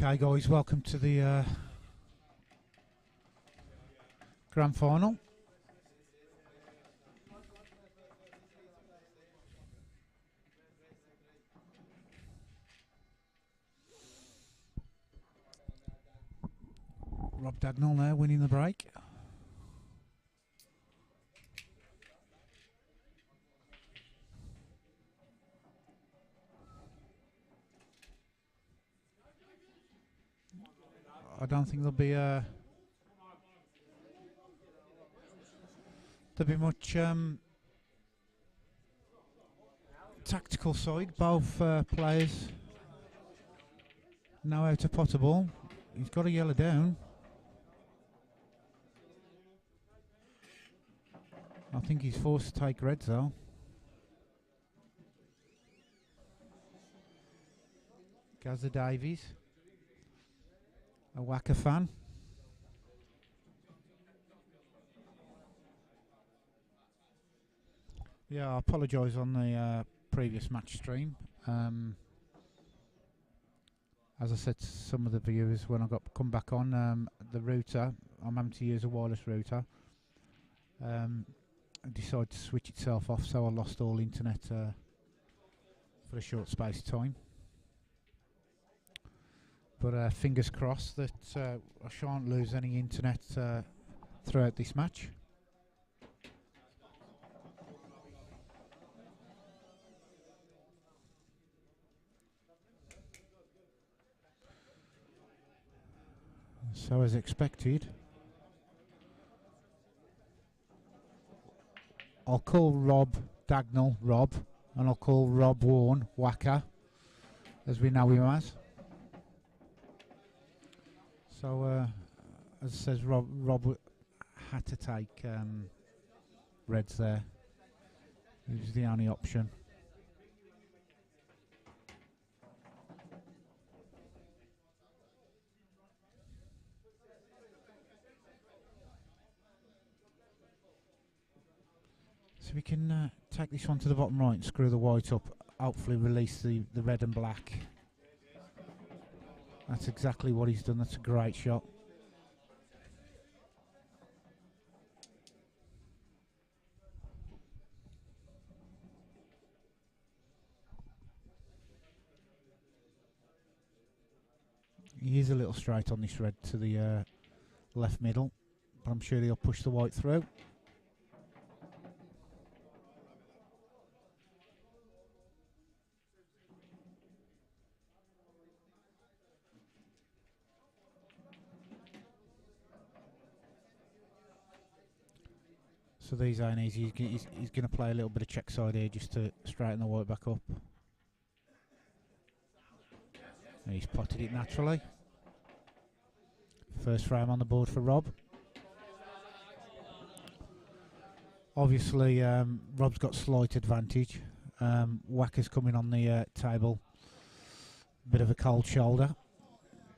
Okay, guys, welcome to the grand final. Rob Dagnall there winning the break. I don't think there'll be much tactical side. Both players know how to pot a ball. He's got a yellow down. I think he's forced to take reds though. Gazza Davies, a Wacker fan. Yeah, I apologise on the previous match stream. As I said to some of the viewers when I come back on, the router, I'm having to use a wireless router. I decided to switch itself off, so I lost all internet for a short space of time. But fingers crossed that I shan't lose any internet throughout this match. So as expected, I'll call Rob Dagnall Rob, and I'll call Rob Wharne Wacker, as we know him as. So as it says, Rob had to take reds there. It was the only option. So we can take this one to the bottom right and screw the white up, hopefully release the red and black. That's exactly what he's done. That's a great shot. He is a little straight on this red to the left middle, but I'm sure he'll push the white through. So these ain't easy. He's going to play a little bit of check side here just to straighten the white back up. And he's potted it naturally. First frame on the board for Rob. Obviously, Rob's got slight advantage. Wacker's coming on the table. Bit of a cold shoulder.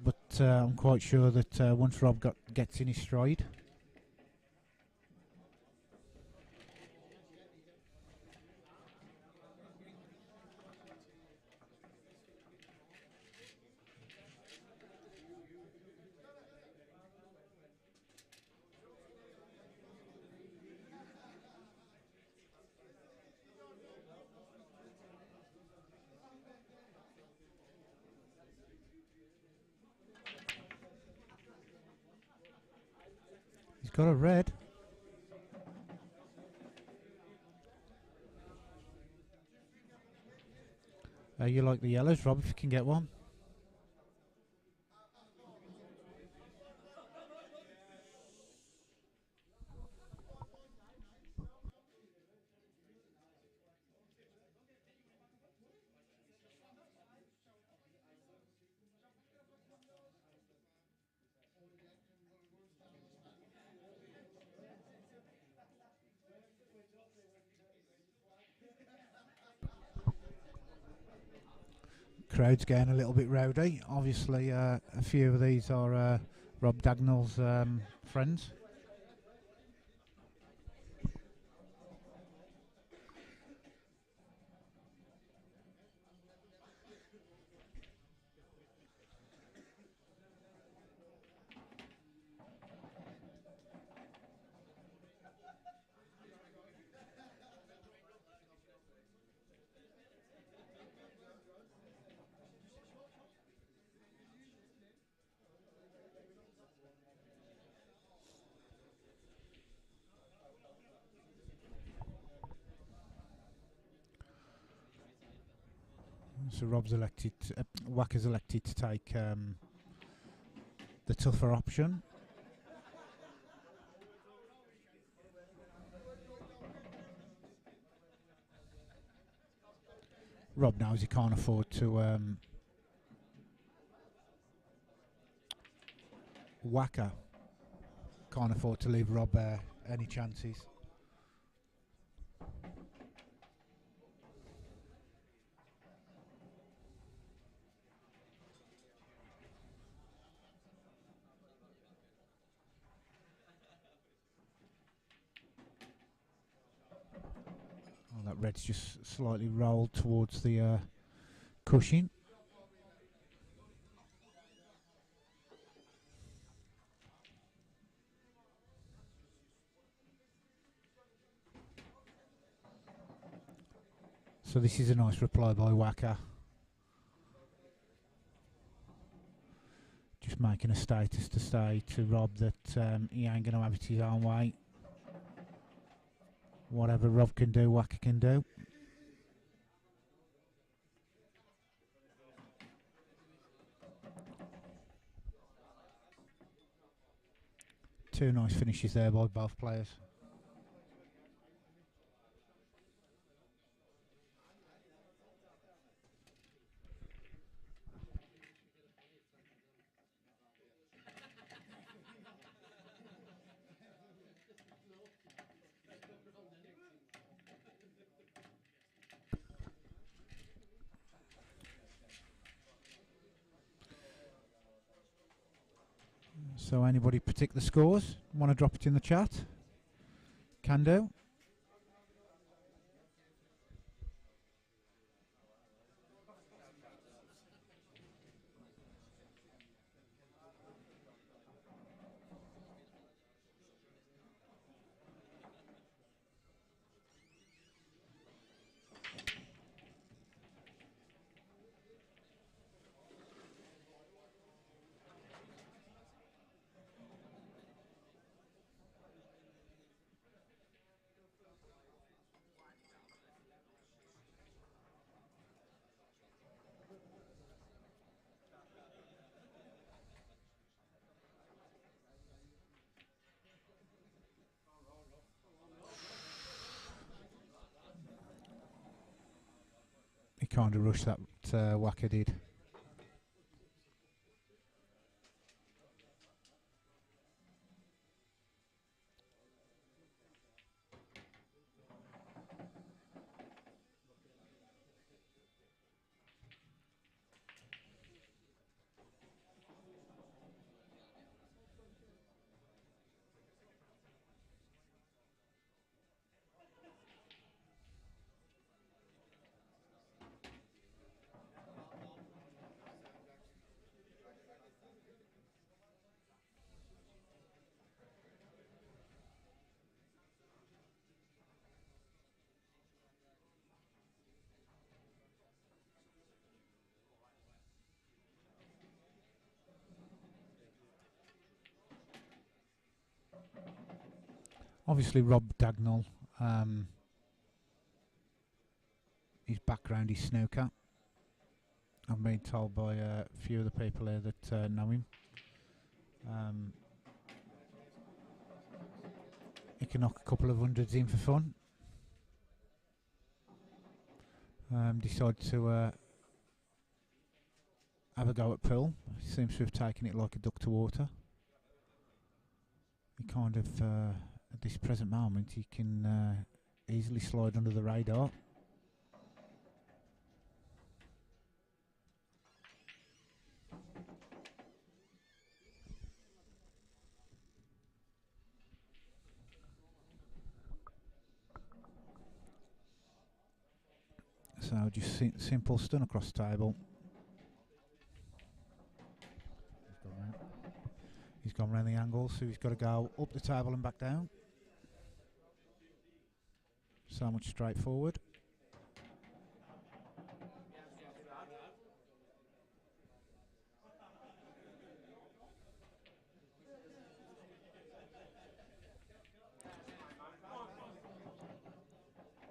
But I'm quite sure that once Rob gets in his stride, he's got a red. You like the yellows, Rob, if you can get one. Crowd's getting a little bit rowdy. Obviously, a few of these are Rob Dagnall's friends. So Rob's elected, Wacker's elected to take the tougher option. Rob knows he can't afford to Wacker can't afford to leave Rob any chances. Oh, that red's just slightly rolled towards the cushion. So this is a nice reply by Wacker. Just making a status to say to Rob that he ain't going to have it his own way. Whatever Rob can do, Wacker can do. Two nice finishes there by both players. So anybody predict the scores? Want to drop it in the chat? Can do. He kind of rushed that Wacker did. Obviously Rob Dagnall, his background is snooker. I've been told by a few of the people here that know him. He can knock a couple of hundreds in for fun. Decided to have a go at pool. He seems to have taken it like a duck to water. He kind of, at this present moment, he can easily slide under the radar. So just simple stun across the table. He's gone round the angle, so he's got to go up the table and back down. So much straightforward.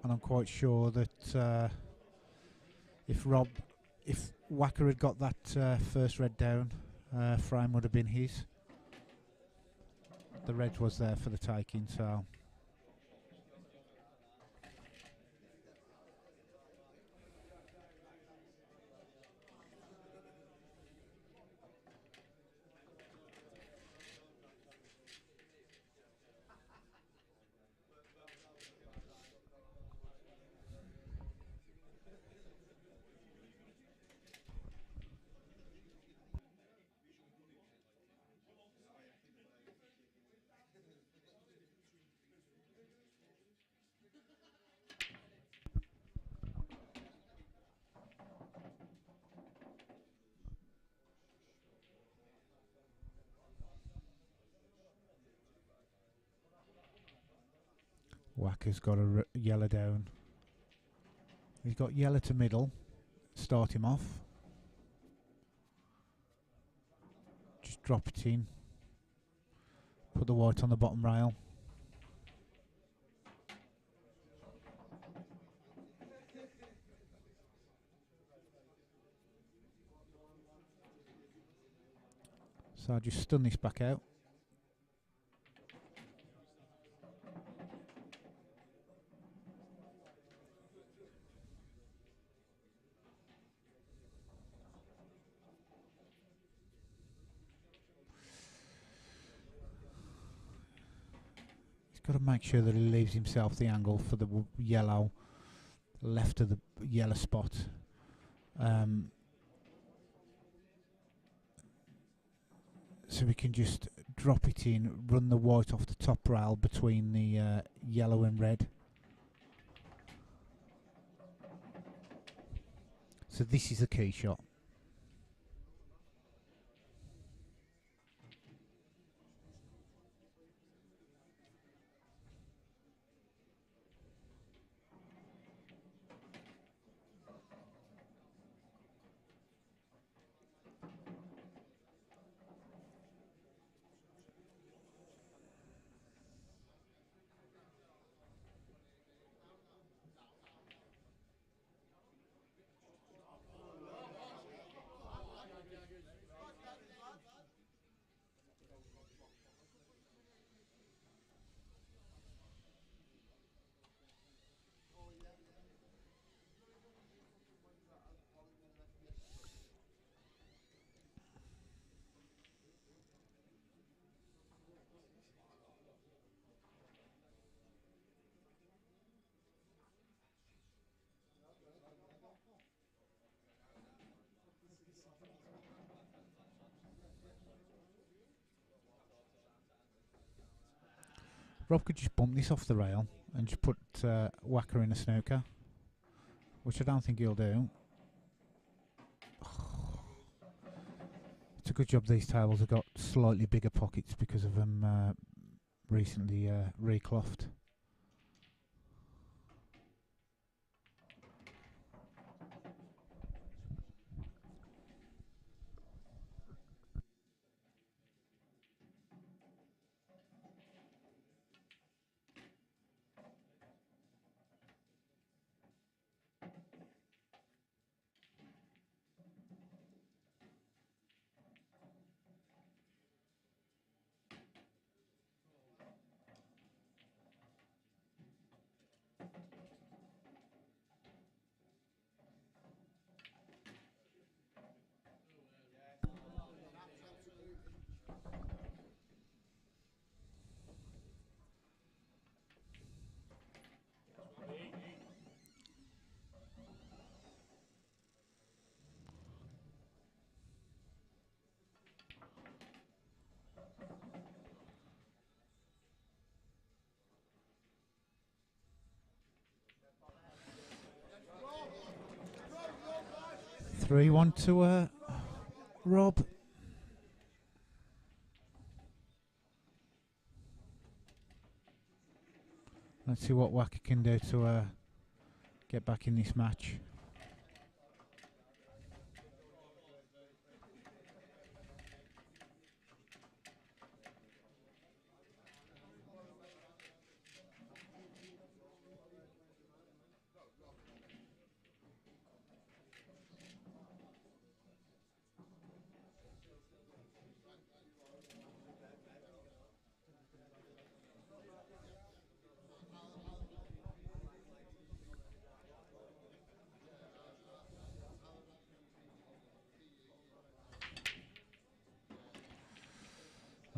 And I'm quite sure that if Rob If Wacker had got that first red down, frame would have been his. The red was there for the taking, so... Wacker's got a yellow down. He's got yellow to middle. Start him off. Just drop it in. Put the white on the bottom rail. So I just stun this back out. Got to make sure that he leaves himself the angle for the yellow, left of the yellow spot. So we can just drop it in, run the white off the top rail between the yellow and red. So this is the key shot. Rob could just bump this off the rail and just put Wacker in a snooker, which I don't think he'll do. It's a good job these tables have got slightly bigger pockets because of them recently recloughed. Three, 1 to Rob. Let's see what Wacker can do to get back in this match.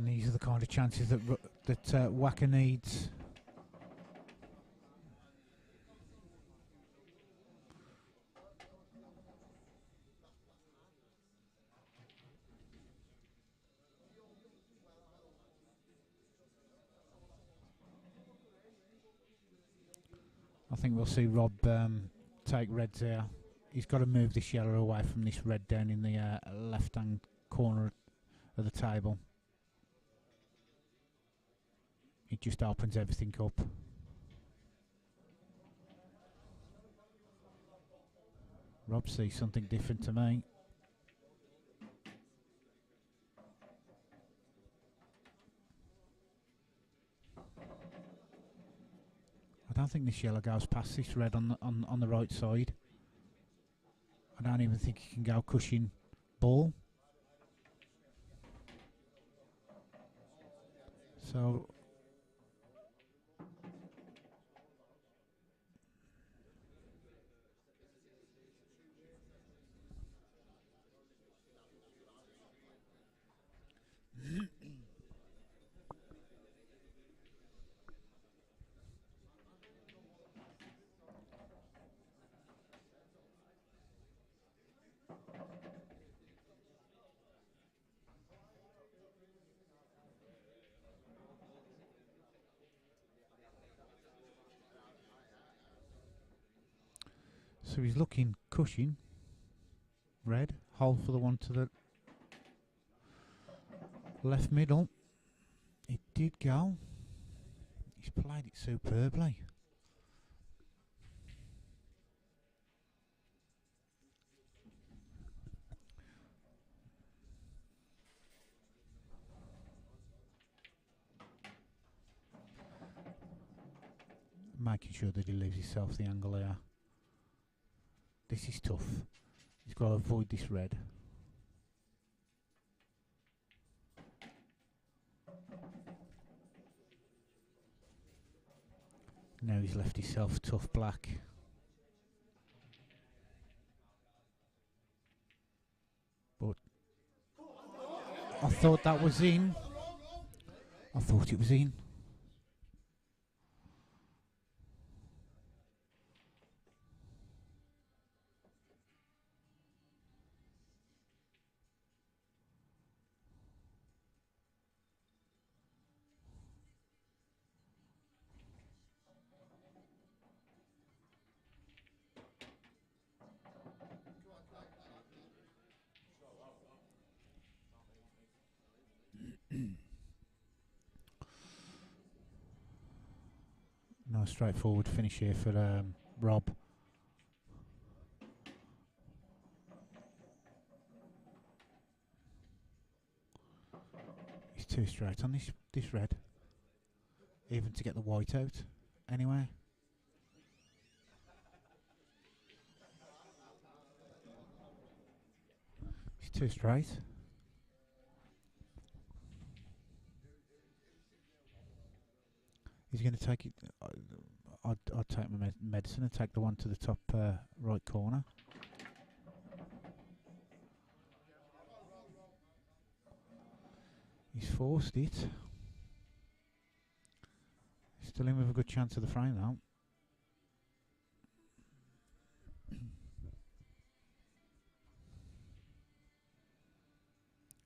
And these are the kind of chances that Wacker needs. I think we'll see Rob take reds here. He's got to move this yellow away from this red down in the left-hand corner of the table. It just opens everything up. Rob sees something different to me. I don't think this yellow goes past this red on the right side. I don't even think he can go cushion ball. So So he's looking cushion, red, hole for the one to the left middle. It did go. He's played it superbly. Making sure that he leaves himself the angle there. This is tough. He's got to avoid this red. Now he's left himself tough black. But I thought that was in. I thought it was in. Nice straightforward finish here for Rob. He's too straight on this red, even to get the white out. Anyway, he's too straight. He's going to take it. I'd take my medicine and take the one to the top right corner. He's forced it. Still in with a good chance of the frame though.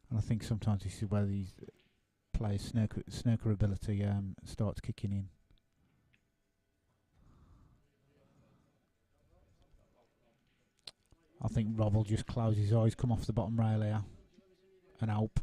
And I think sometimes this is where these players' snooker ability starts kicking in. I think Rob will just close his eyes, come off the bottom rail here, and help.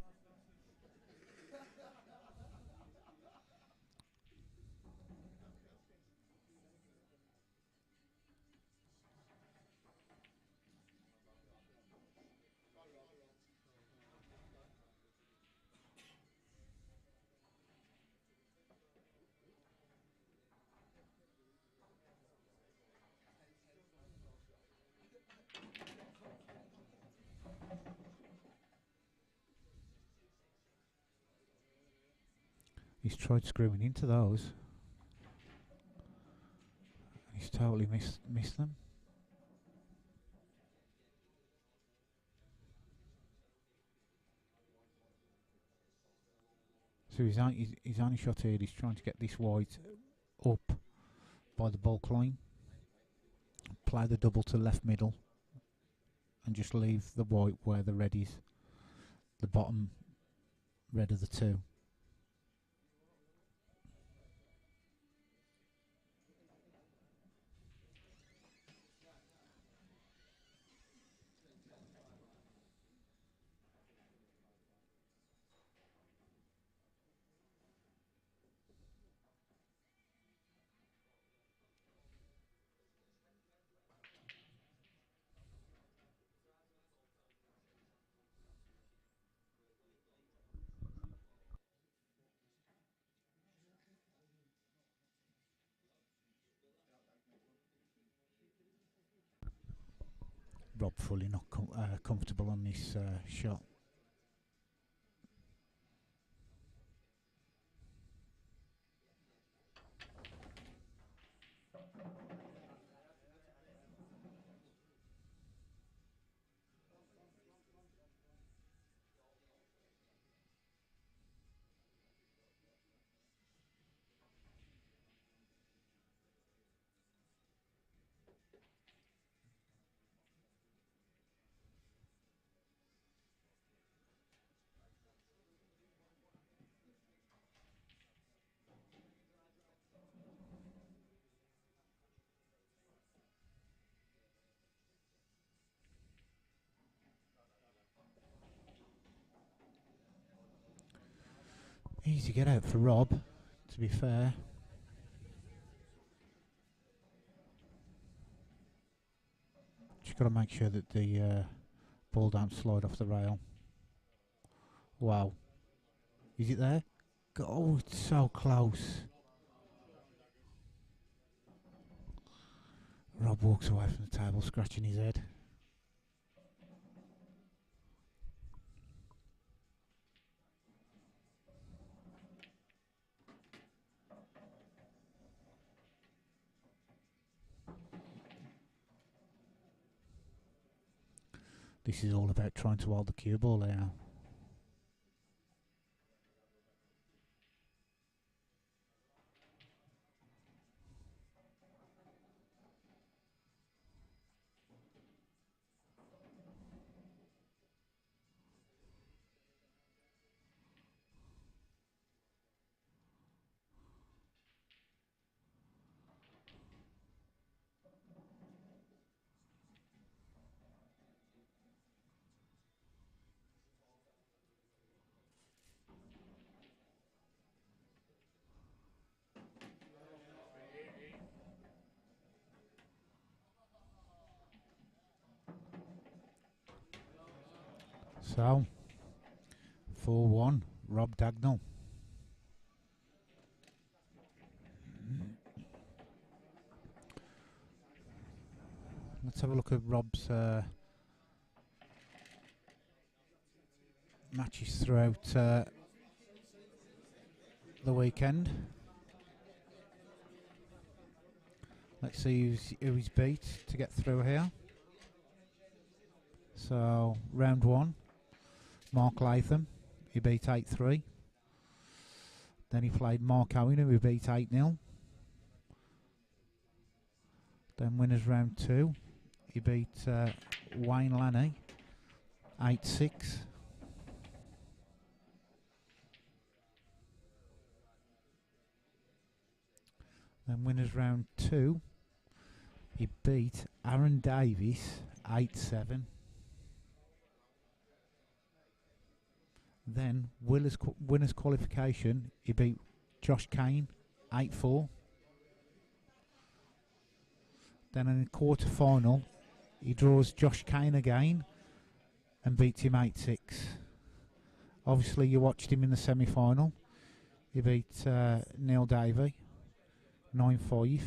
He's tried screwing into those. He's totally missed them. So his only shot here is trying to get this white up by the bulk line, play the double to left middle, and just leave the white where the red is, the bottom red of the two. Rob fully not comfortable on this shot. Easy get out for Rob, to be fair. Just got to make sure that the ball don't slide off the rail. Wow. Is it there? Oh, it's so close. Rob walks away from the table, scratching his head. This is all about trying to hold the cue ball there. So, 4-1, Rob Dagnall. Let's have a look at Rob's matches throughout the weekend. Let's see who he's beat to get through here. So, round 1, Mark Latham, he beat 8-3. Then he played Mark Owen, who he beat 8-0. Then winners round 2, he beat Wayne Lanny 8-6. Then winners round 2, he beat Aaron Davies 8-7. Then winners qualification, he beat Josh Kane 8-4. Then in the quarter final, he draws Josh Kane again and beats him 8-6. Obviously, you watched him in the semi-final. He beat Neil Davey 9-5.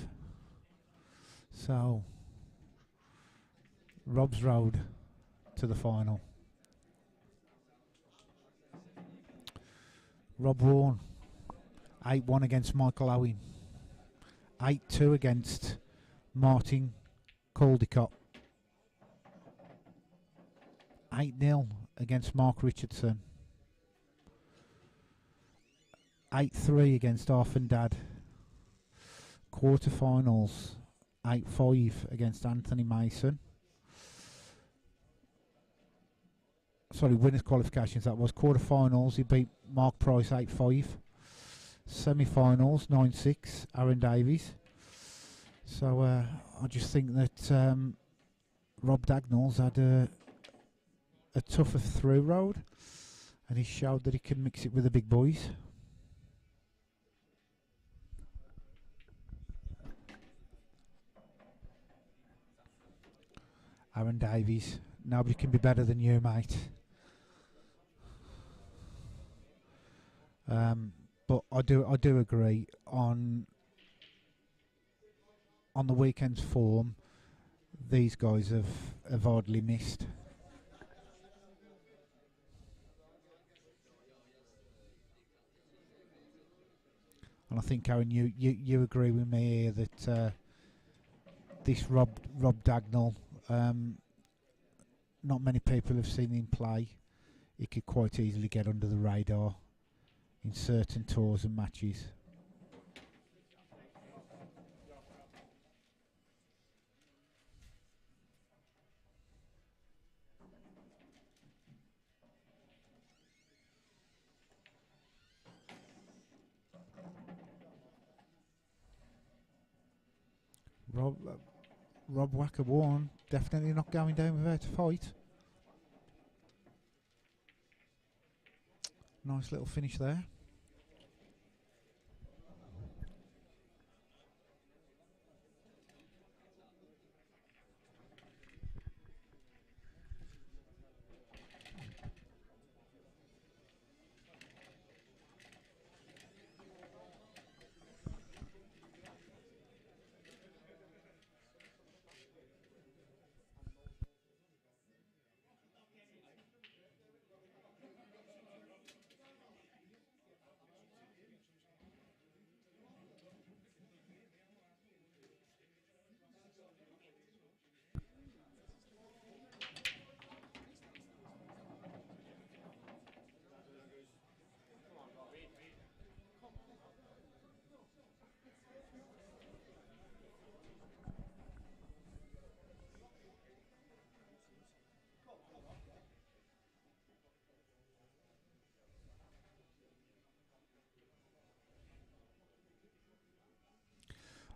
So, Rob's road to the final. Rob Wharne 8-1 against Michael Owen. 8-2 against Martin Caldicott. 8-0 against Mark Richardson. 8-3 against Arf and Dad. Quarterfinals, 8-5 against Anthony Mason. Sorry, winners qualifications that was. Quarterfinals, he beat Mark Price 8-5. Semi-finals, 9-6, Aaron Davies. So I just think that Rob Dagnall's had a tougher through road, and he showed that he can mix it with the big boys. Aaron Davies, nobody can be better than you, mate. But I do agree on the weekend's form. These guys have hardly missed. And I think, Aaron, you agree with me here that this Rob Dagnall, not many people have seen him play. He could quite easily get under the radar in certain tours and matches. Rob Wacker Wharne definitely not going down without a fight. Nice little finish there.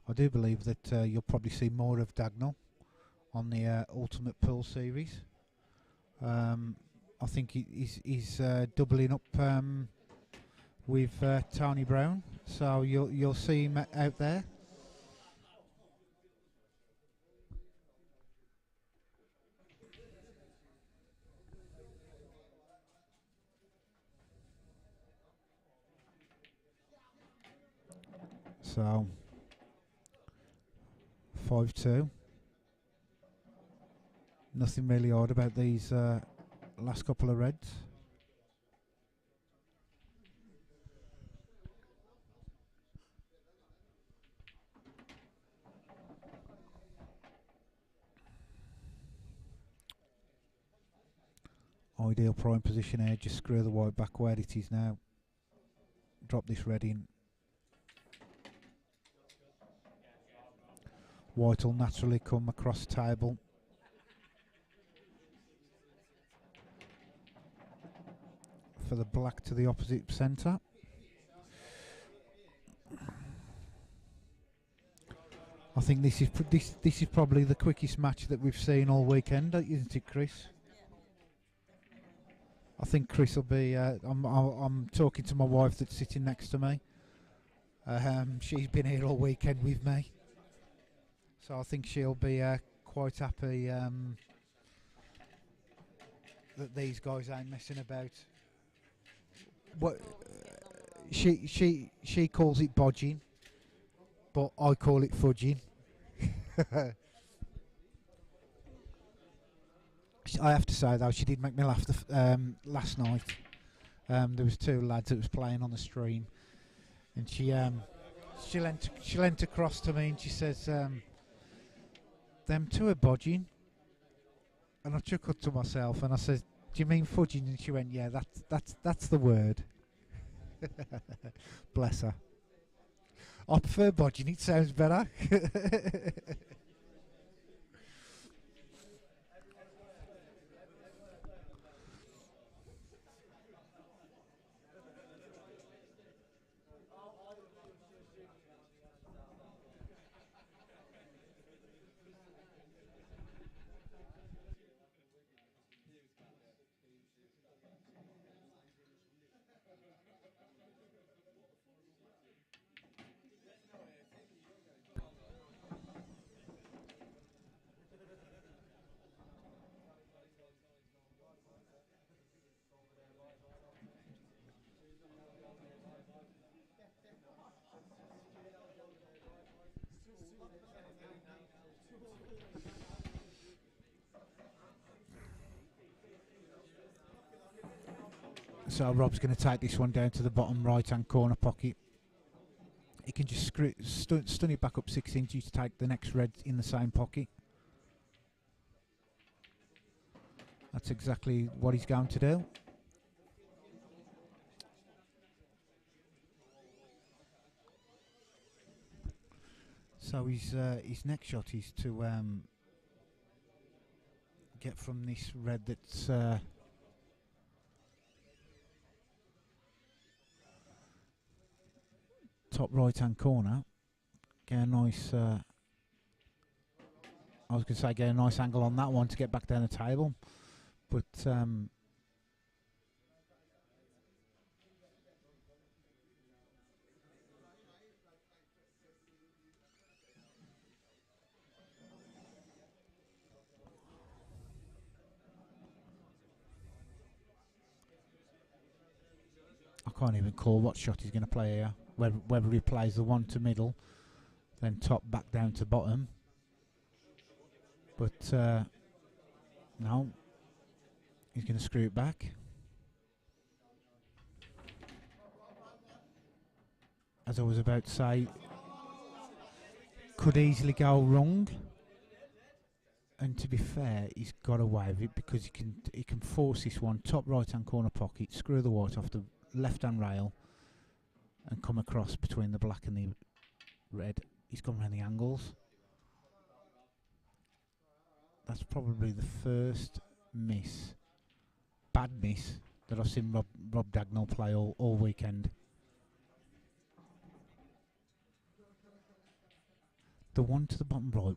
I do believe that you'll probably see more of Dagnall on the Ultimate Pool Series. I think he's doubling up with Tony Brown, so you'll see him out there. So 5-2. Nothing really odd about these last couple of reds. Ideal prime position here, just screw the white back where it is now. Drop this red in. White will naturally come across table. For the black to the opposite centre. I think this is probably the quickest match that we've seen all weekend, isn't it, Chris? I think Chris will be. I'm talking to my wife that's sitting next to me. She's been here all weekend with me, so I think she'll be quite happy that these guys ain't messing about. What she calls it bodging, but I call it fudging. I have to say though, she did make me laugh last night. There was two lads that was playing on the stream, and she leant across to me and she says, "Them two are bodging," and I chuckled to myself and I said, "Do you mean fudging?" And she went, "Yeah, that's the word." Bless her. I prefer bodging, it sounds better. So Rob's going to take this one down to the bottom right hand corner pocket. He can just stun it back up 6 inches to take the next red in the same pocket. That's exactly what he's going to do. So his next shot is to get from this red that's top right hand corner, get a nice I was going to say get a nice angle on that one to get back down the table, but I can't even call what shot he's going to play here. Whether he plays the one to middle, then top back down to bottom. But no, he's going to screw it back. As I was about to say, could easily go wrong. And to be fair, he's got away with it because he can force this one top right hand corner pocket, screw the white off the left hand rail, and come across between the black and the red. He's gone around the angles. That's probably the first bad miss that I've seen Rob Dagnall play all weekend. The one to the bottom right,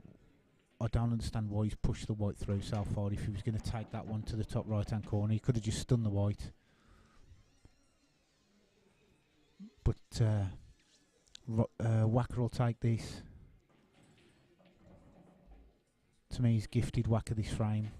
I don't understand why he's pushed the white through so far. If he was going to take that one to the top right hand corner, he could have just stunned the white. But Wacker will take this. To me, he's gifted Wacker this frame.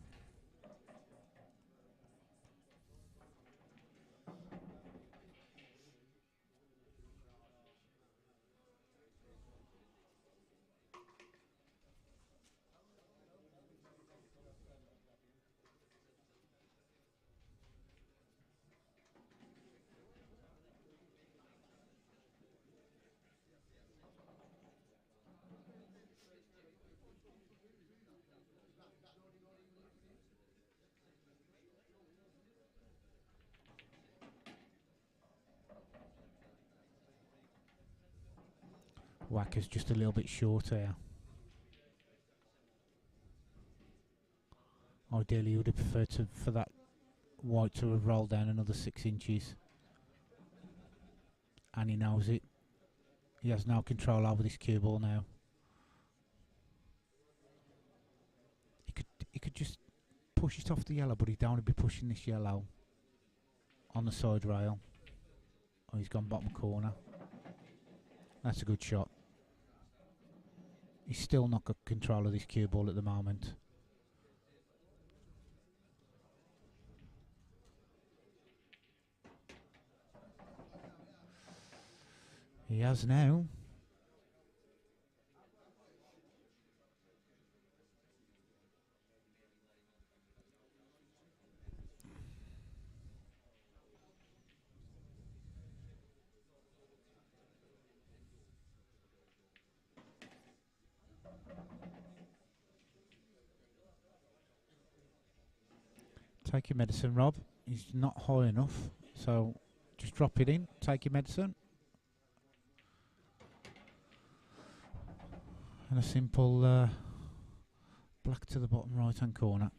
Wacker's just a little bit short here. Ideally, he would have preferred for that white to have rolled down another 6 inches. And he knows it. He has no control over this cue ball now. He could just push it off the yellow, but he don't want to be pushing this yellow on the side rail. Oh, he's gone bottom corner. That's a good shot. He's still not got control of this cue ball at the moment. He has now. Take your medicine, Rob. He's not high enough, so just just drop it in, take your medicine. And a simple black to the bottom right hand corner.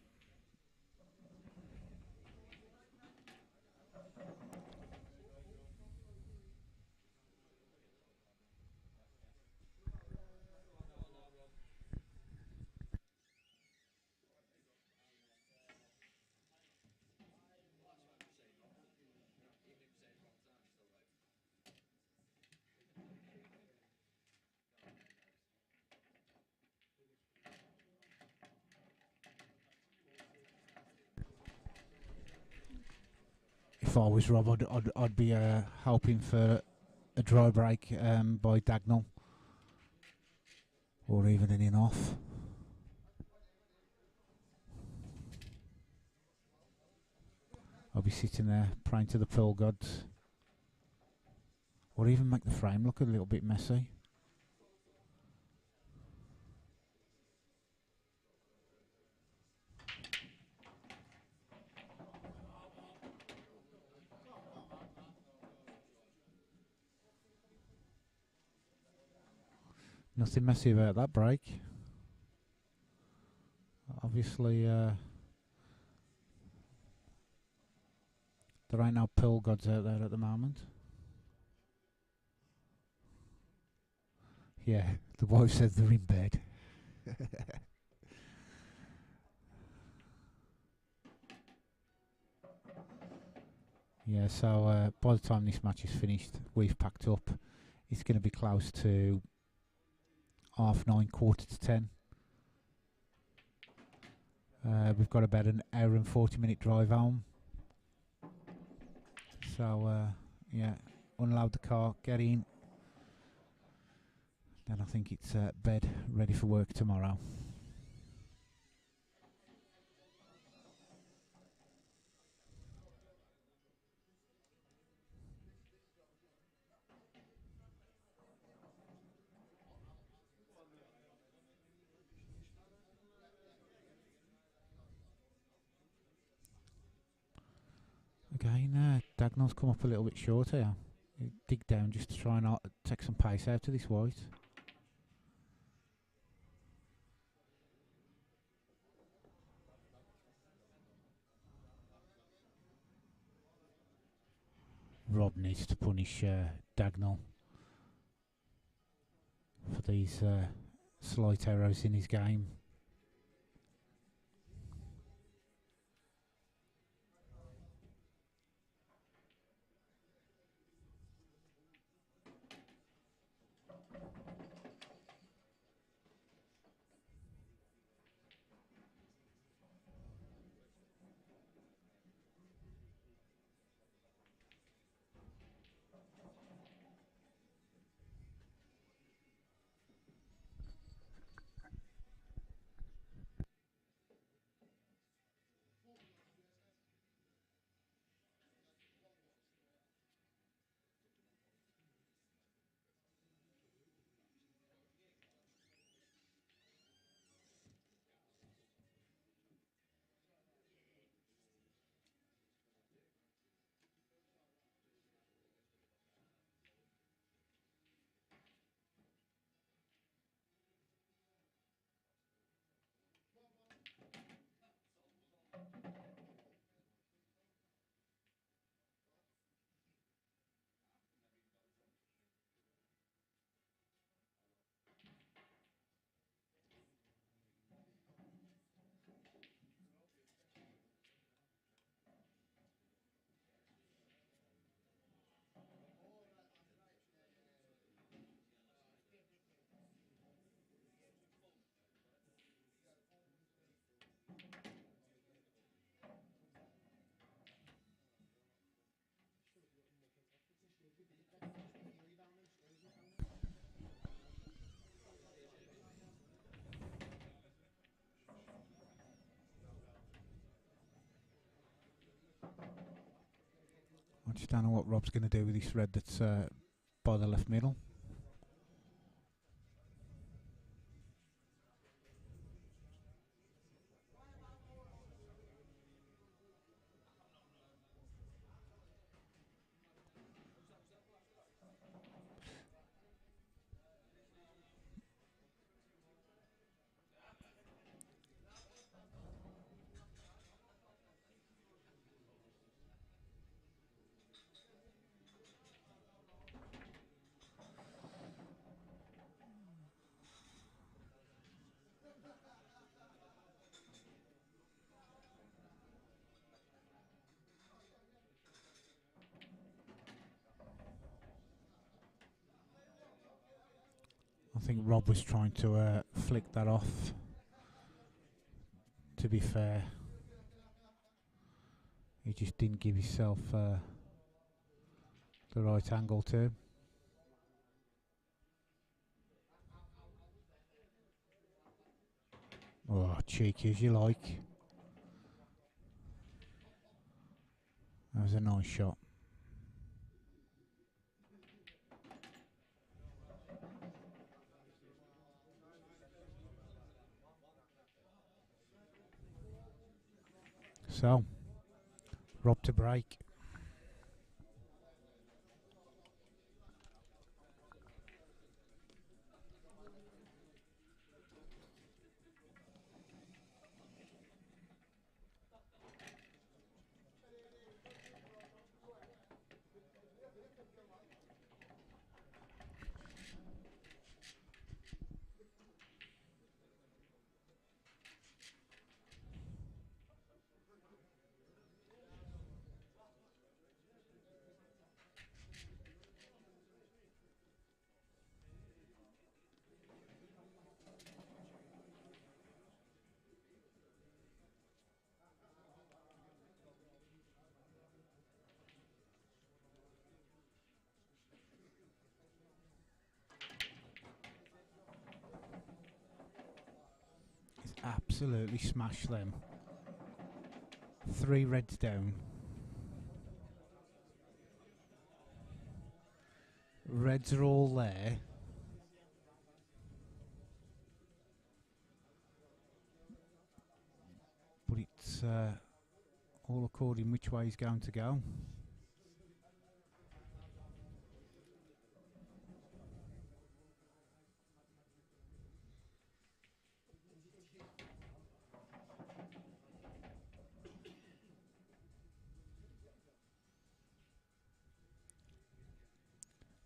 If I was Rob, I'd be hoping for a dry break by Dagnall, or even an in-off. I'll be sitting there praying to the pearl gods, or even make the frame look a little bit messy. Nothing messy about that break. Obviously, there ain't no pearl gods out there at the moment. Yeah, the wife says they're in bed. Yeah, so by the time this match is finished, we've packed up. It's going to be close to 9:30, 10:15. We've got about an hour and 40-minute drive home. So, yeah, unload the car, get in. Then I think it's bed, ready for work tomorrow. Again, Dagnall's come up a little bit short here. Dig down just to try and take some pace out of this white. Rob needs to punish Dagnall for these slight errors in his game. I just don't know what Rob's going to do with this red that's by the left middle. I think Rob was trying to flick that off, to be fair. He just didn't give himself the right angle to him. Oh, cheeky as you like. That was a nice shot. So, Rob to break. Absolutely smashed them. 3 reds down. Reds are all there. But it's all according which way he's going to go.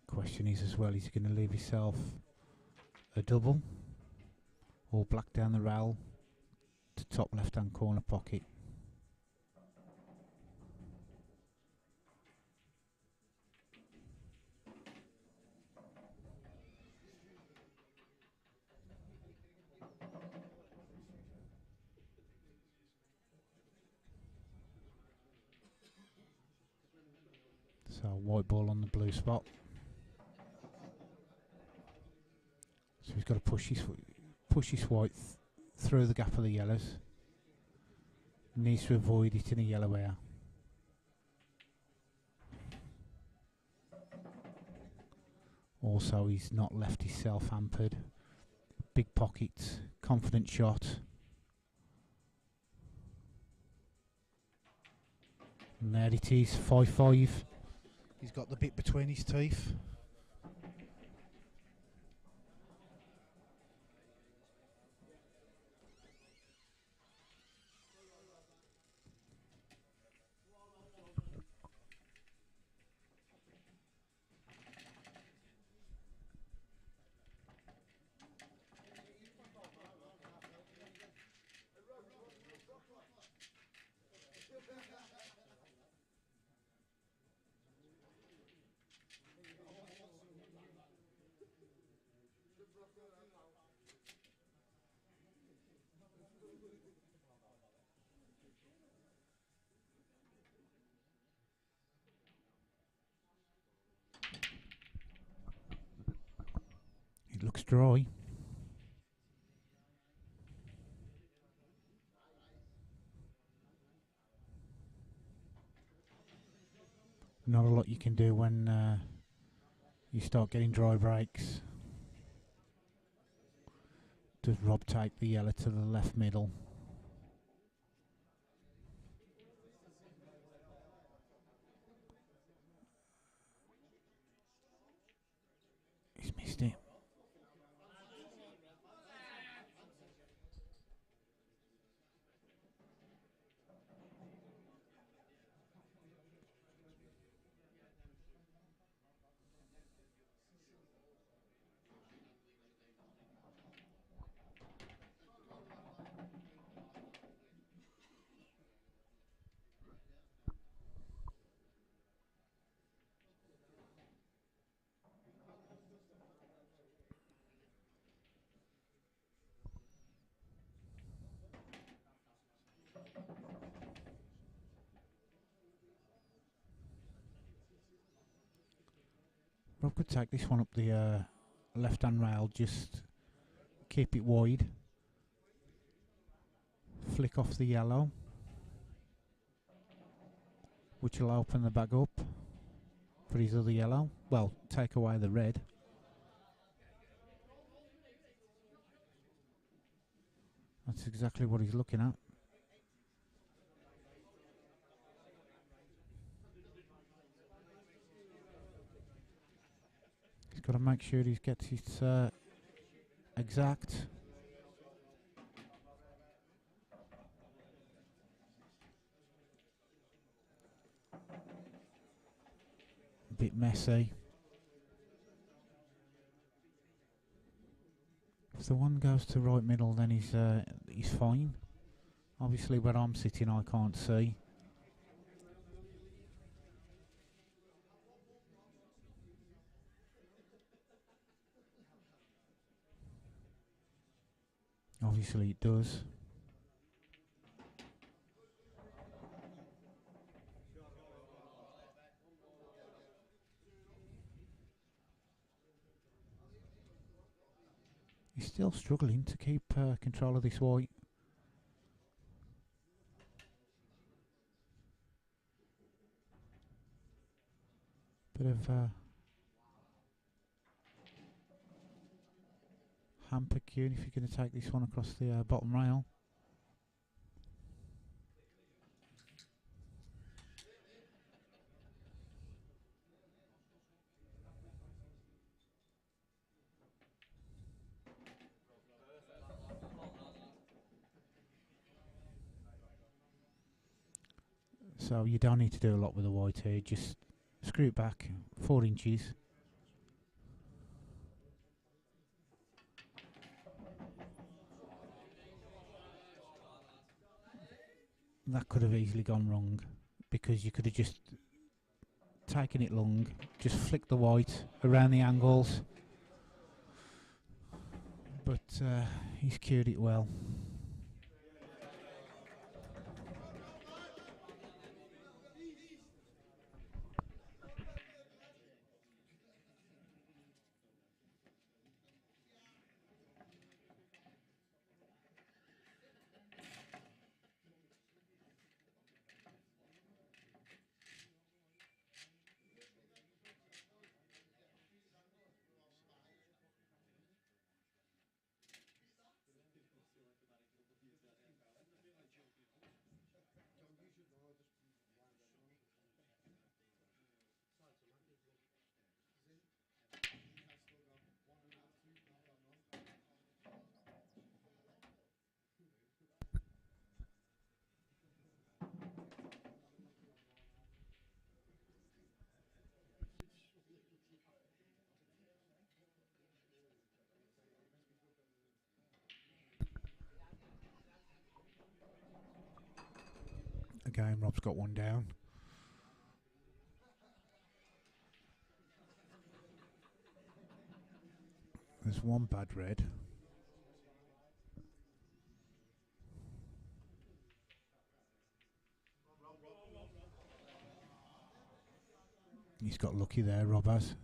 Question is as well, he's going to leave himself a double or black down the rail to top left hand corner pocket. So white ball on the blue spot. So he's got to push his white through the gap of the yellows. Needs to avoid it in a yellow area. Also, he's not left himself hampered. Big pockets, confident shot. And there it is, 5-5. He's got the bit between his teeth. It looks dry. Not a lot you can do when you start getting dry breaks. Does Rob take the yellow to the left middle? He's missed it. Rob could take this one up the left-hand rail, just keep it wide, flick off the yellow, which will open the bag up for his other yellow. Well, take away the red. That's exactly what he's looking at. He's got to make sure he gets his exact. A bit messy. If the one goes to right middle, then he's fine. Obviously, where I'm sitting, I can't see. Obviously, it does. He's still struggling to keep control of this white. Bit of hamper queuing if you're going to take this one across the bottom rail. So you don't need to do a lot with the white here, just screw it back 4 inches. That could have easily gone wrong, because you could have just taken it long, just flick the white around the angles, but he's cured it well. Again, Rob's got one down. There's one bad red. He's got lucky there, Rob has.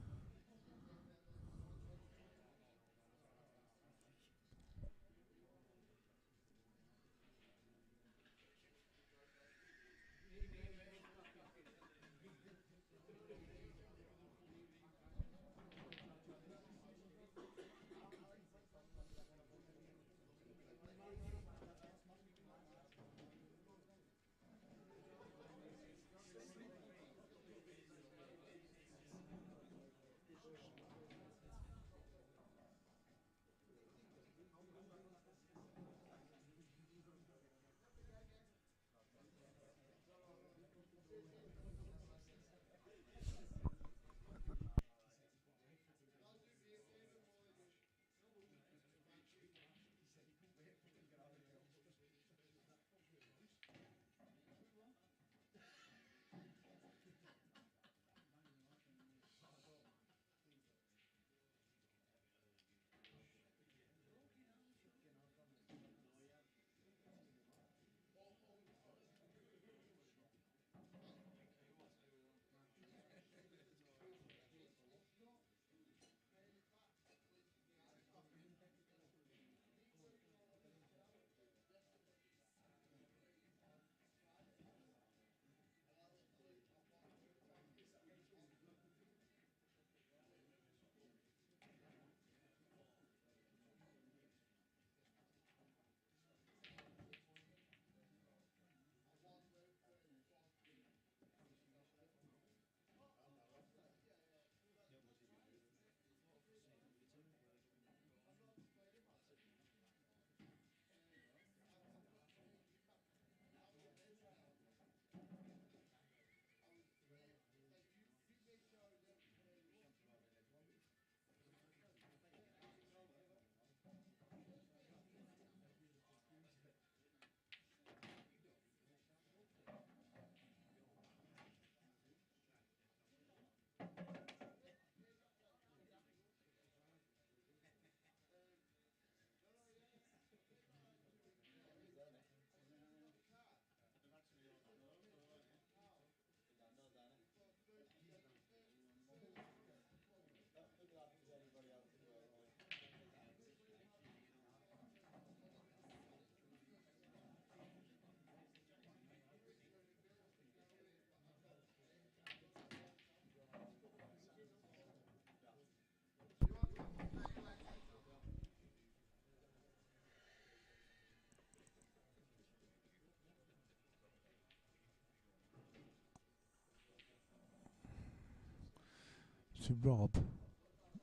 So Rob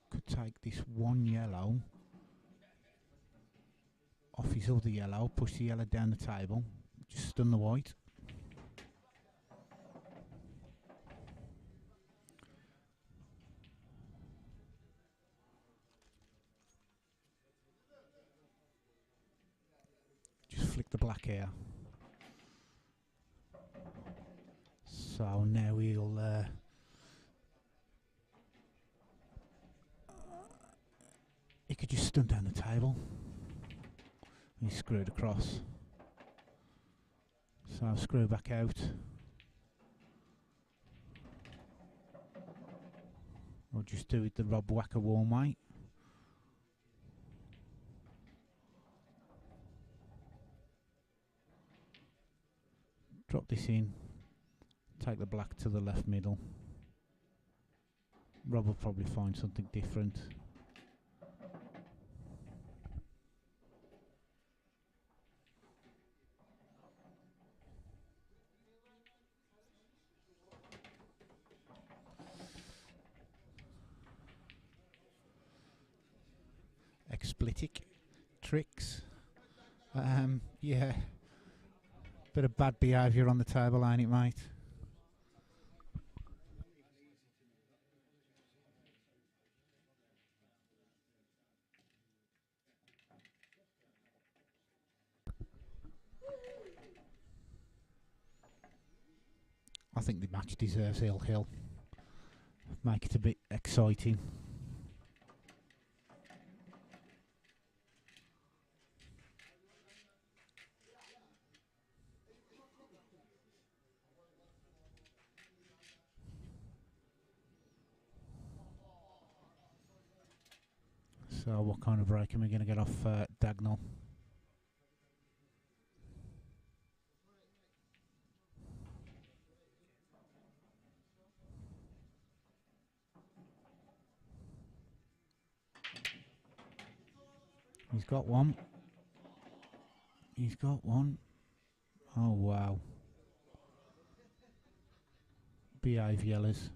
could take this one yellow off his other yellow, push the yellow down the table, just stun the white. Just flick the black here. So now he'll he could just stun down the table. He's screwed across. So I'll screw back out. Or just do it the Rob Whacker Wharne way. Drop this in. Take the black to the left middle. Rob will probably find something different. Expletic tricks. Yeah. Bit of bad behaviour on the table, ain't it, mate? I think the match deserves hill. Make it a bit exciting. So what kind of break am we going to get off Dagnall? He's got one. He's got one. Oh wow. Behave, yellows.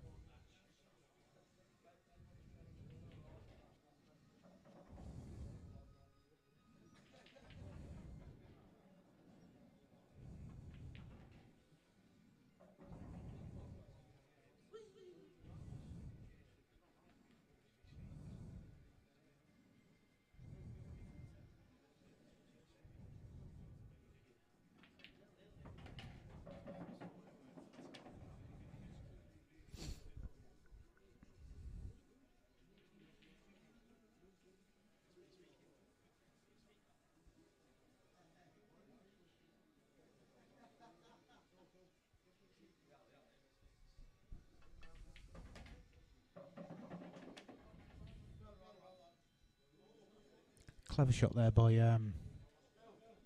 Clever shot there by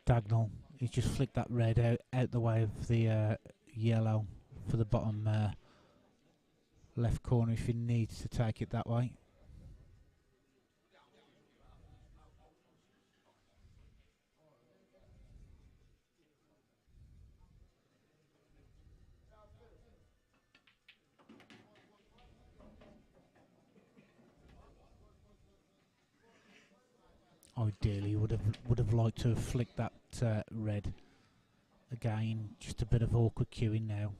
Dagnall. He's just flicked that red out the way of the yellow for the bottom left corner if he needs to take it that way. Ideally, would have liked to have flicked that red again. Just a bit of awkward queuing now.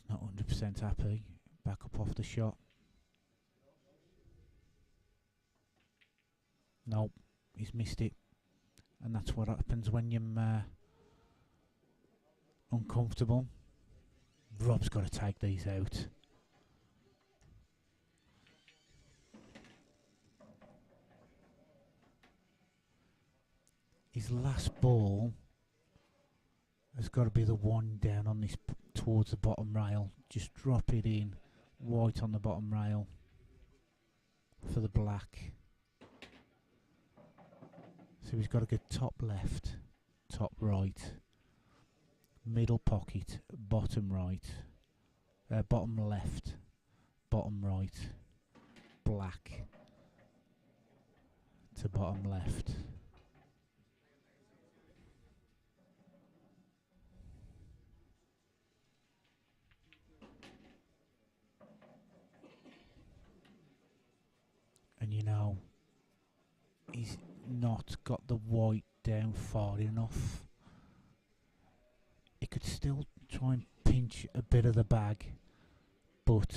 He's not 100% happy. Back up off the shot. Nope, he's missed it, and that's what happens when you're uncomfortable. Rob's got to take these out. His last ball has got to be the one down on this towards the bottom rail. Just drop it in, white on the bottom rail for the black. So he's got to go top left, top right, middle pocket, bottom right, bottom left, bottom right, black to bottom left. you know, he's not got the white down far enough. He could still try and pinch a bit of the bag, but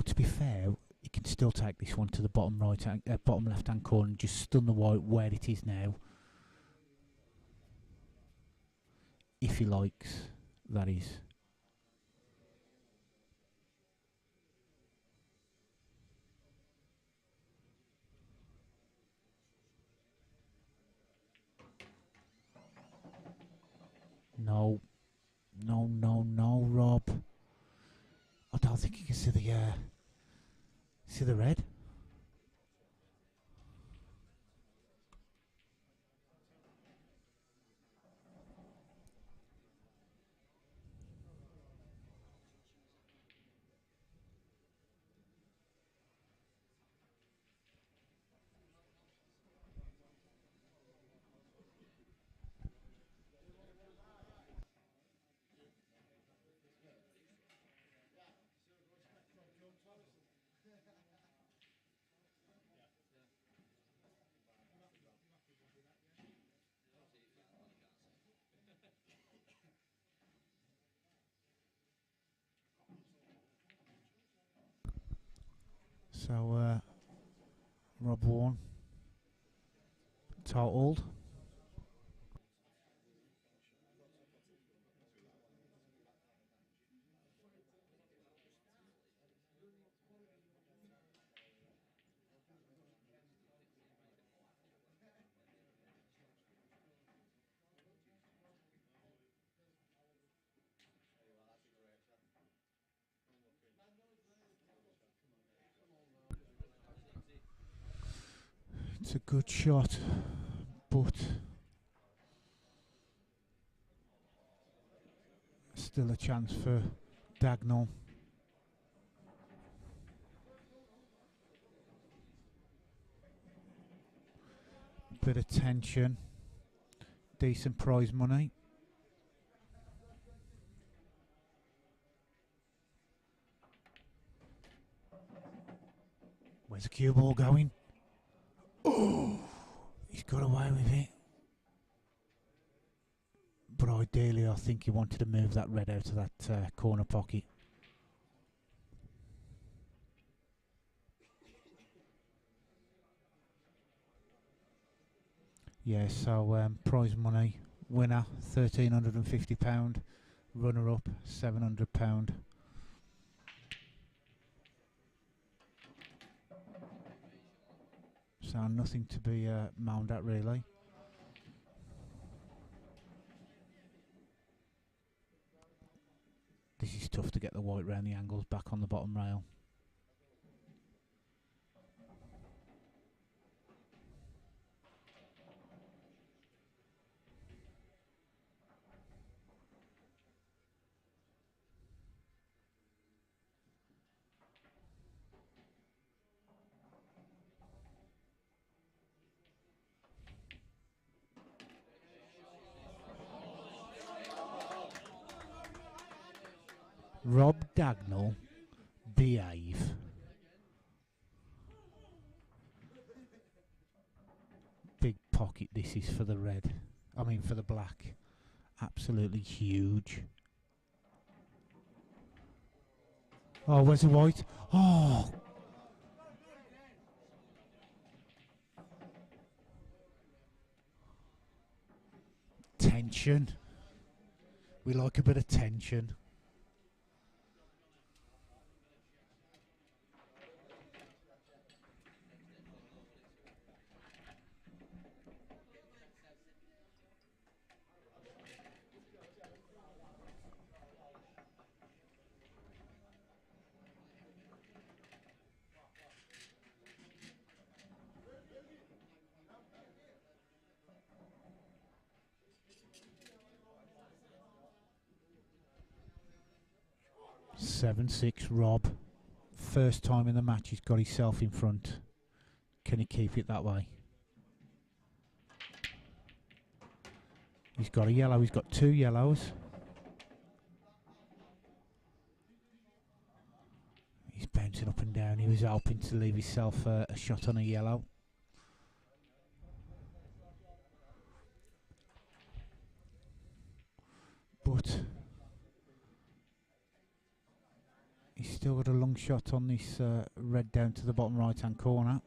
to be fair, he can still take this one to the bottom bottom left hand corner and just stun the white where it is now, if he likes, that is. No, no, no, no, Rob. I don't think you can see the red. So, Rob Wharne, totaled. It's a good shot, but still a chance for Dagnall. Bit of tension, decent prize money. Where's the cue ball going? Oh, he's got away with it. But ideally, I think he wanted to move that red out of that corner pocket. Yeah, so prize money, winner £1,350, runner up £700. So nothing to be moaned at really. This is tough to get the white round the angles back on the bottom rail. Rob Dagnall, behave. Big pocket this is for the red. I mean for the black. Absolutely huge. Oh, where's the white? Oh! Tension. We like a bit of tension. (7-6) Rob. First time in the match he's got himself in front. Can he keep it that way? He's got a yellow, he's got 2 yellows. He's was hoping to leave himself a shot on a yellow. But he's still got a long shot on this red down to the bottom right hand corner.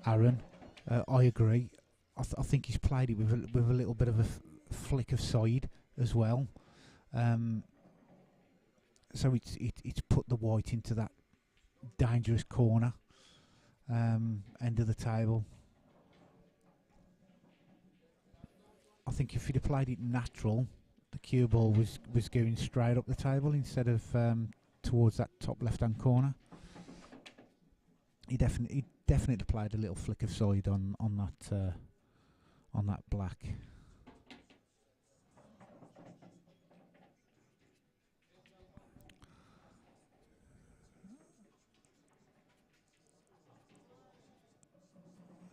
Aaron, I agree. I think he's played it with a little bit of a flick of side as well. So it's put the white into that dangerous corner end of the table. I think if he'd have played it natural, the cue ball was going straight up the table instead of towards that top left hand corner. He definitely played a little flick of side on that black.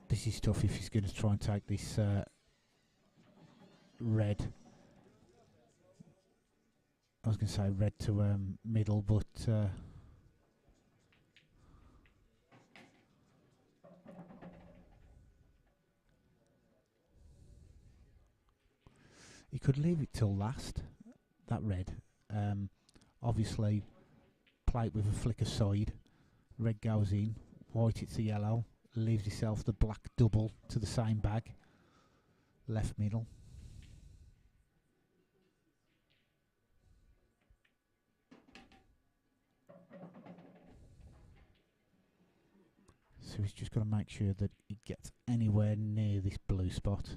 This is tough if he's going to try and take this red. I was going to say red to middle, but he could leave it till last, that red. Obviously, play it with a flick of side. Red goes in, white hits the yellow, leaves himself the black double to the same bag. Left middle. So he's just got to make sure that he gets anywhere near this blue spot.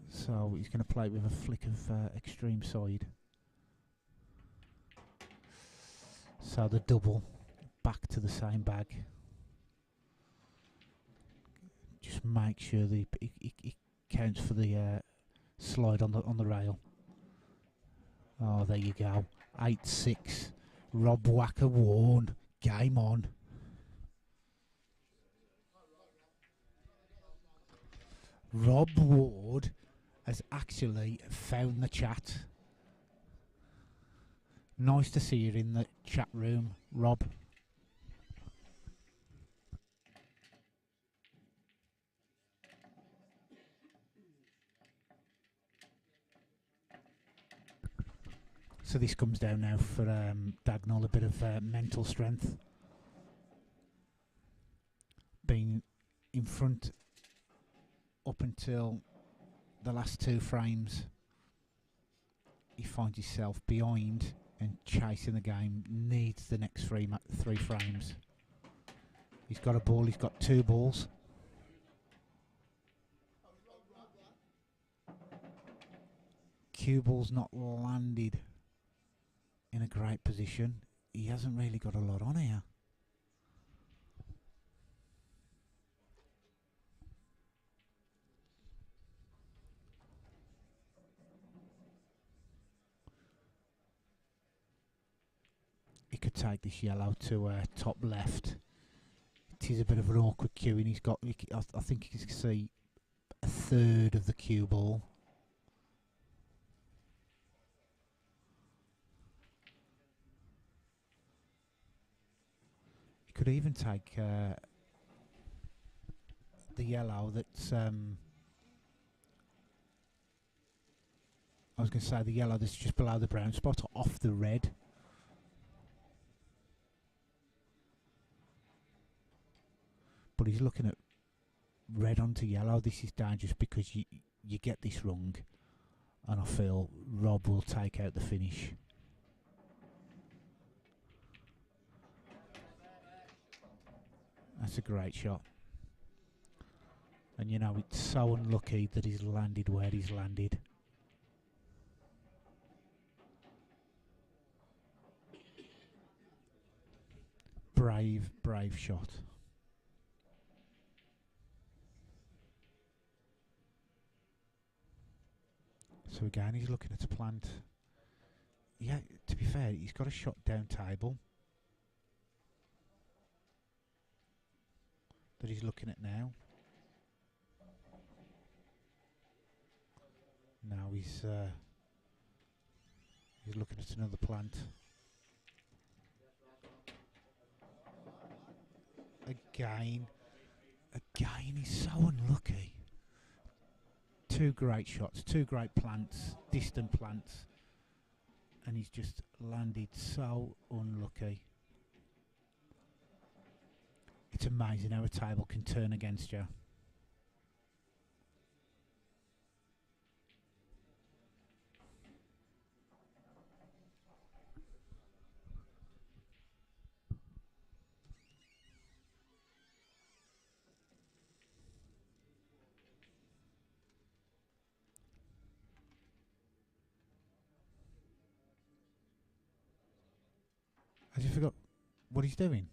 So he's going to play with a flick of extreme side. So the double back to the same bag. Just make sure that he counts for the slide on the rail. Oh, there you go. 8-6. Rob Whacker Wharne. Game on. Rob Ward has actually found the chat. Nice to see you in the chat room, Rob. So this comes down now for Dagnall, a bit of mental strength. Being in front up until the last 2 frames, he finds himself behind and chasing the game. Needs the next 3 frames. He's got a ball, he's got 2 balls. Cue ball's not landed in a great position. He hasn't really got a lot on here. He could take this yellow to top left. It is a bit of an awkward cue, and he's got. I think you can see a third of the cue ball. He could even take the yellow that's. I was going to say the yellow that's just below the brown spot off the red. But he's looking at red onto yellow. This is dangerous because you get this wrong, and I feel Rob will take out the finish. That's a great shot. And you know, it's so unlucky that he's landed where he's landed. Brave, brave shot. So again, he's looking at a plant. Yeah, to be fair, he's got a shot down table that he's looking at now. Now he's looking at another plant. Again, he's so unlucky. Two great shots, two great plants, distant plants, and he's just landed so unlucky. It's amazing how a table can turn against you. Has he forgot what he's doing?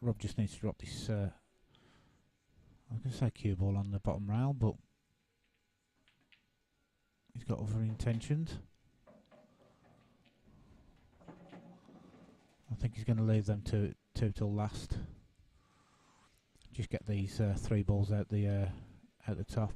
Rob just needs to drop this, I was going to say cue ball on the bottom rail, but he's got other intentions. I think he's going to leave them two till last. Just get these 3 balls out the top.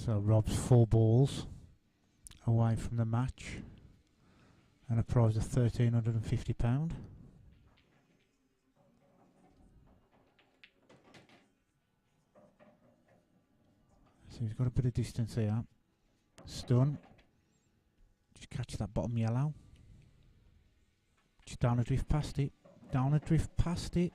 So Rob's 4 balls away from the match and a prize of £1,350. So he's got a bit of distance here. Stun. Just catch that bottom yellow. Just down a drift past it. Down a drift past it.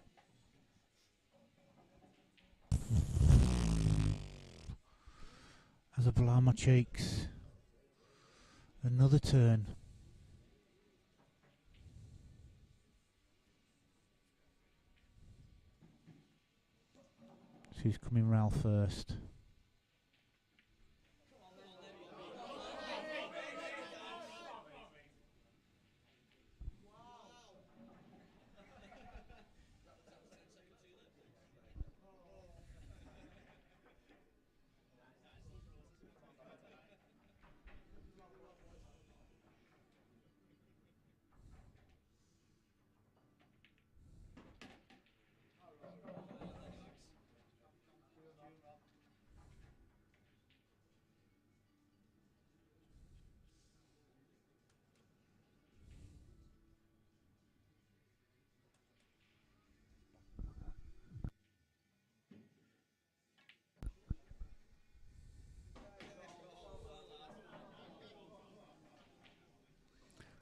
As I blow my cheeks. Another turn. So he's coming rail first.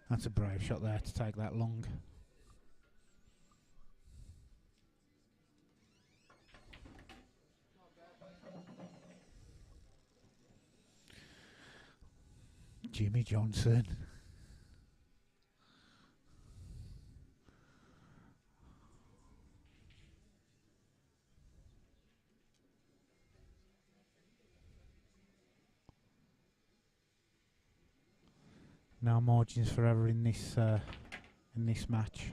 That's a brave shot there to take that long. Jimmy Johnson. No margins for error in this match.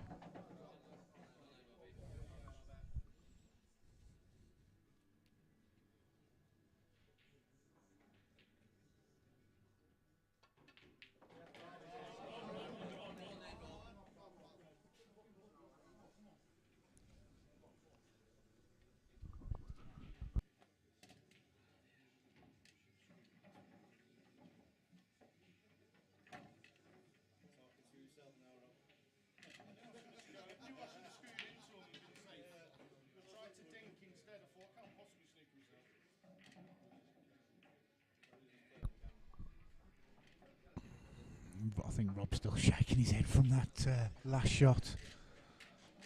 But I think Rob's still shaking his head from that last shot.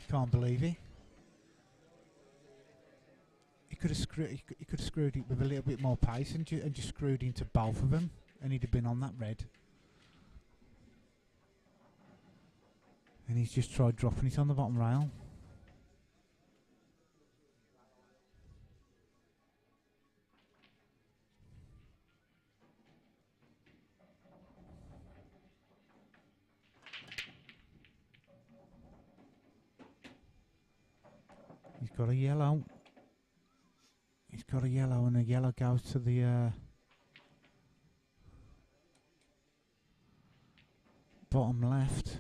Can't believe it. He could have screwed it with a little bit more pace and just screwed into both of them, and he'd have been on that red. And he's just tried dropping it on the bottom rail. He's got a yellow. He's got a yellow, and the yellow goes to the bottom left.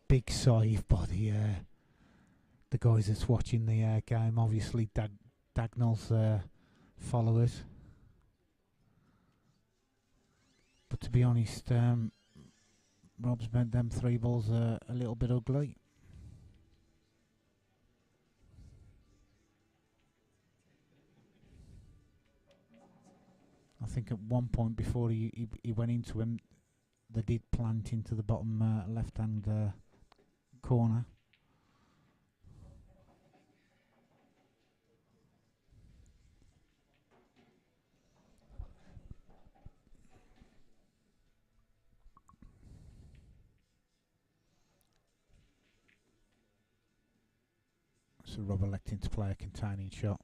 Big save by the guys that's watching the game. Obviously, Dagnall's followers. But to be honest, Rob's meant them 3 balls a little bit ugly. I think at one point before he went into him, they did plant into the bottom left-hand corner. So Rob electing to play a containing shot.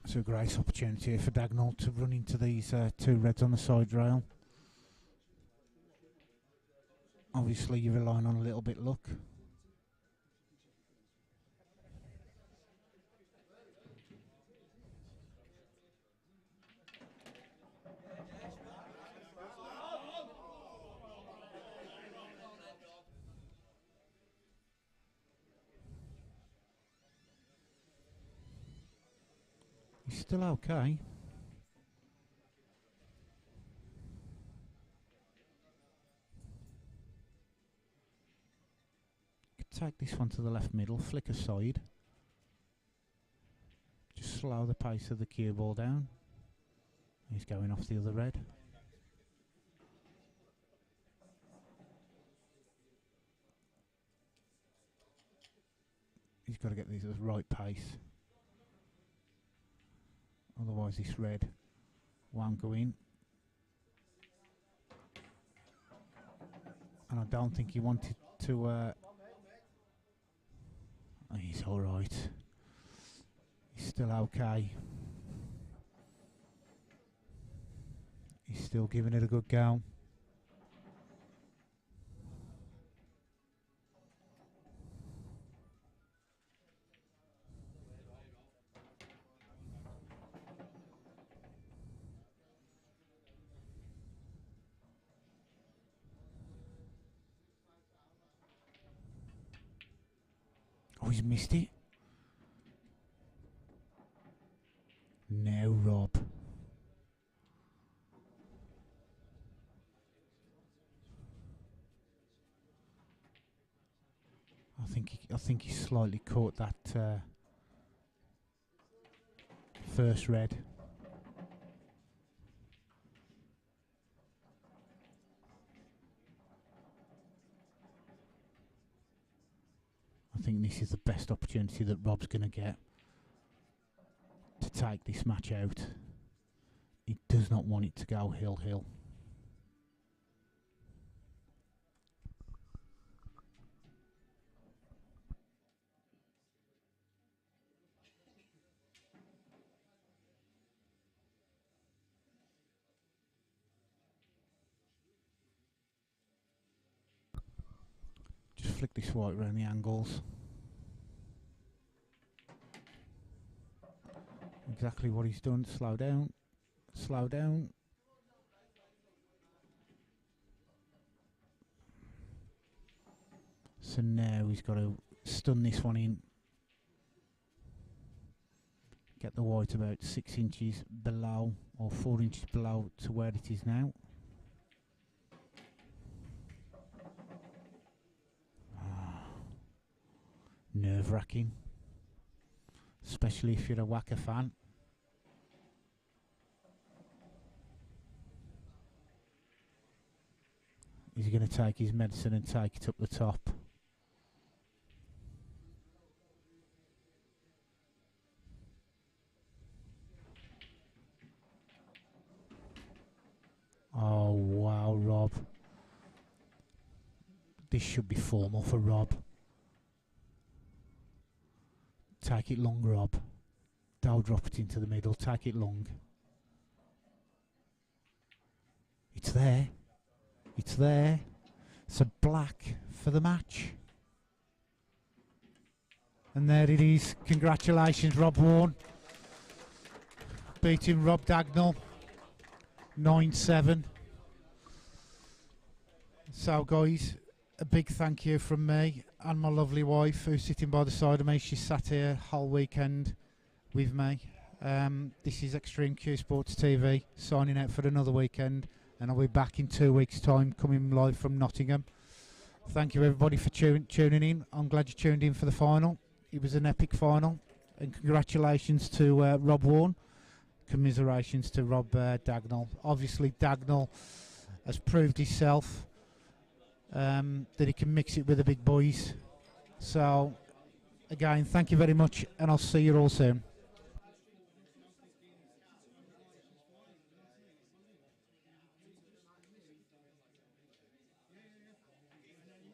It's a great opportunity for Dagnall to run into these 2 reds on the side rail. Obviously, you're relying on a little bit luck. still okay. Take this one to the left middle, flick aside. Just slow the pace of the cue ball down. He's going off the other red. He's got to get these at the right pace. Otherwise this red won't go in. And I don't think he wanted to... he's alright. He's still okay. He's still giving it a good go. Oh, he's missed it. Now, Rob. I think he slightly caught that first red. I think this is the best opportunity that Rob's going to get to take this match out. He does not want it to go hill-hill. Just flick this white around the angles. Exactly what he's done. Slow down. Slow down. So now he's got to stun this one in. Get the white about 6 inches below, or 4 inches below to where it is now. Nerve-wracking, especially if you're a Wacker fan. Is he going to take his medicine and take it up the top? Oh wow, Rob. This should be formal for Rob. Take it long, Rob. Don't drop it into the middle. Take it long. It's there. It's there. So black for the match. And there it is. Congratulations, Rob Wharne. Beating Rob Dagnall. 9-7. So, guys, a big thank you from me and my lovely wife who's sitting by the side of me. She sat here whole weekend with me. This is Extreme Q Sports TV signing out for another weekend, and I'll be back in 2 weeks' time coming live from Nottingham. Thank you everybody for tuning in. I'm glad you tuned in for the final. It was an epic final, and congratulations to Rob Wharne. Commiserations to Rob Dagnall. Obviously Dagnall has proved himself that he can mix it with the big boys. So again, thank you very much, and I'll see you all soon.